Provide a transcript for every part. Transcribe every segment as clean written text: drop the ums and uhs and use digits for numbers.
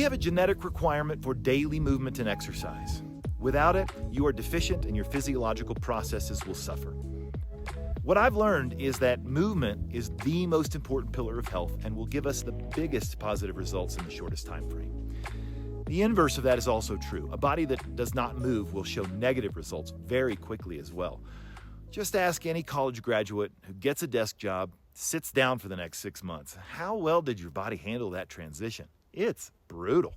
have a genetic requirement for daily movement and exercise. Without it, you are deficient and your physiological processes will suffer. What I've learned is that movement is the most important pillar of health and will give us the biggest positive results in the shortest time frame. The inverse of that is also true. A body that does not move will show negative results very quickly as well. Just ask any college graduate who gets a desk job, sits down for the next 6 months. How well did your body handle that transition? It's brutal.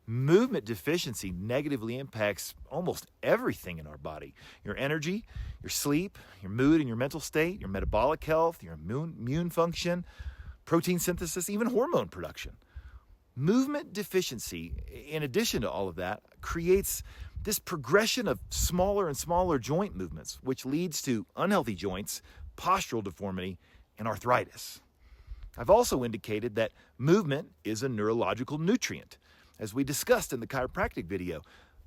Movement deficiency negatively impacts almost everything in our body. Your energy, your sleep, your mood and your mental state, your metabolic health, your immune function, protein synthesis, even hormone production. Movement deficiency, in addition to all of that, creates this progression of smaller and smaller joint movements, which leads to unhealthy joints, postural deformity, and arthritis. I've also indicated that movement is a neurological nutrient. As we discussed in the chiropractic video,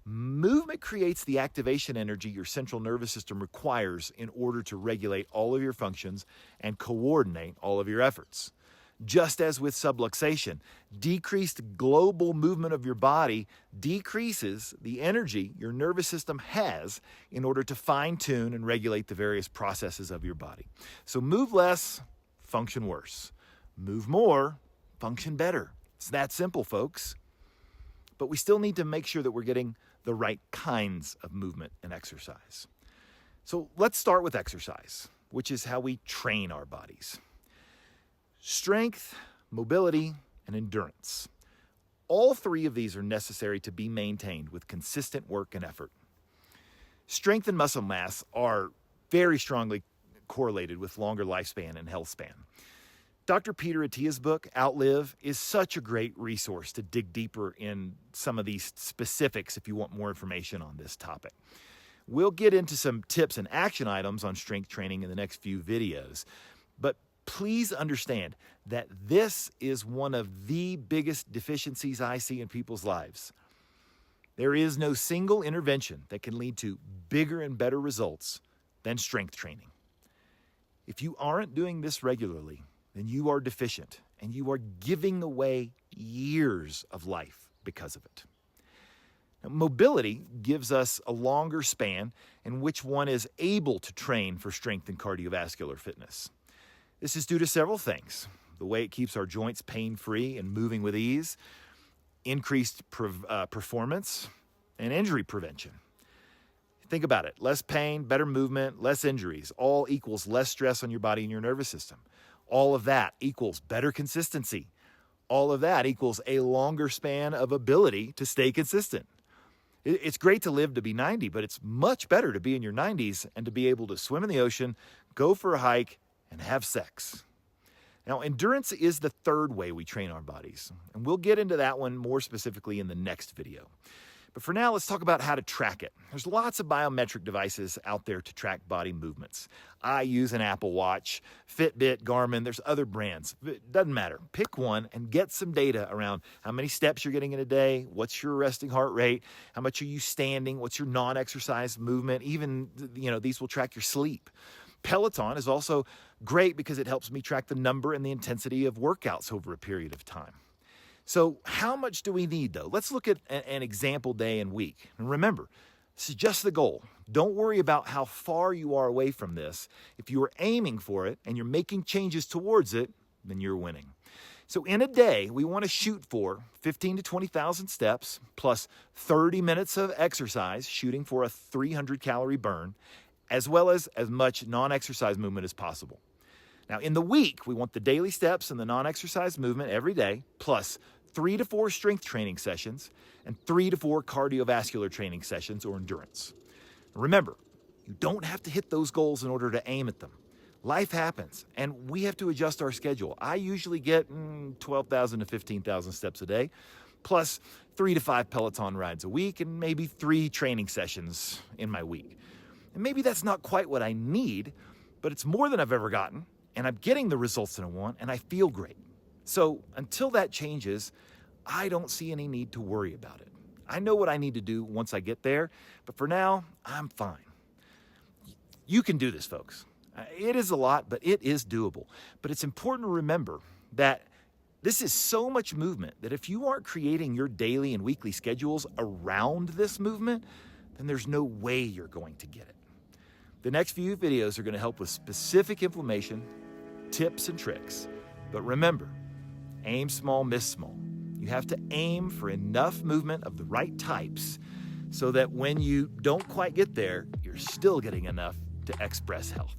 movement creates the activation energy your central nervous system requires in order to regulate all of your functions and coordinate all of your efforts. Just as with subluxation, decreased global movement of your body decreases the energy your nervous system has in order to fine-tune and regulate the various processes of your body. So move less, function worse. Move more, function better. It's that simple, folks. But we still need to make sure that we're getting the right kinds of movement and exercise. So let's start with exercise, which is how we train our bodies. Strength, mobility, and endurance. All three of these are necessary to be maintained with consistent work and effort. Strength and muscle mass are very strongly correlated with longer lifespan and health span. Dr. Peter Attia's book, Outlive, is such a great resource to dig deeper in some of these specifics if you want more information on this topic. We'll get into some tips and action items on strength training in the next few videos, but please understand that this is one of the biggest deficiencies I see in people's lives. There is no single intervention that can lead to bigger and better results than strength training. If you aren't doing this regularly, then you are deficient and you are giving away years of life because of it. Now, mobility gives us a longer span in which one is able to train for strength and cardiovascular fitness. This is due to several things: the way it keeps our joints pain-free and moving with ease, increased performance, and injury prevention. Think about it. Less pain, better movement, less injuries, all equals less stress on your body and your nervous system. All of that equals better consistency. All of that equals a longer span of ability to stay consistent. It's great to live to be 90, but it's much better to be in your 90s and to be able to swim in the ocean, go for a hike, and have sex. Now, endurance is the third way we train our bodies, and we'll get into that one more specifically in the next video. But for now, let's talk about how to track it. There's lots of biometric devices out there to track body movements. I use an Apple Watch, Fitbit, Garmin, there's other brands. It doesn't matter. Pick one and get some data around how many steps you're getting in a day, what's your resting heart rate, how much are you standing, what's your non-exercise movement, even, these will track your sleep. Peloton is also great because it helps me track the number and the intensity of workouts over a period of time. So how much do we need, though? Let's look at an example day and week. And remember, this is just the goal. Don't worry about how far you are away from this. If you are aiming for it and you're making changes towards it, then you're winning. So in a day, we want to shoot for 15 to 20,000 steps plus 30 minutes of exercise, shooting for a 300-calorie burn, as well as much non-exercise movement as possible. Now, in the week, we want the daily steps and the non-exercise movement every day, plus 3 to 4 strength training sessions and 3 to 4 cardiovascular training sessions or endurance. Remember, you don't have to hit those goals in order to aim at them. Life happens, and we have to adjust our schedule. I usually get 12,000 to 15,000 steps a day, plus 3 to 5 Peloton rides a week, and maybe 3 training sessions in my week. And maybe that's not quite what I need, but it's more than I've ever gotten, and I'm getting the results that I want, and I feel great. So until that changes, I don't see any need to worry about it. I know what I need to do once I get there, but for now, I'm fine. You can do this, folks. It is a lot, but it is doable. But it's important to remember that This is so much movement that if you aren't creating your daily and weekly schedules around this movement, then there's no way you're going to get it. The next few videos are going to help with specific inflammation, tips, and tricks. But remember, aim small, miss small. You have to aim for enough movement of the right types so that when you don't quite get there, you're still getting enough to express health.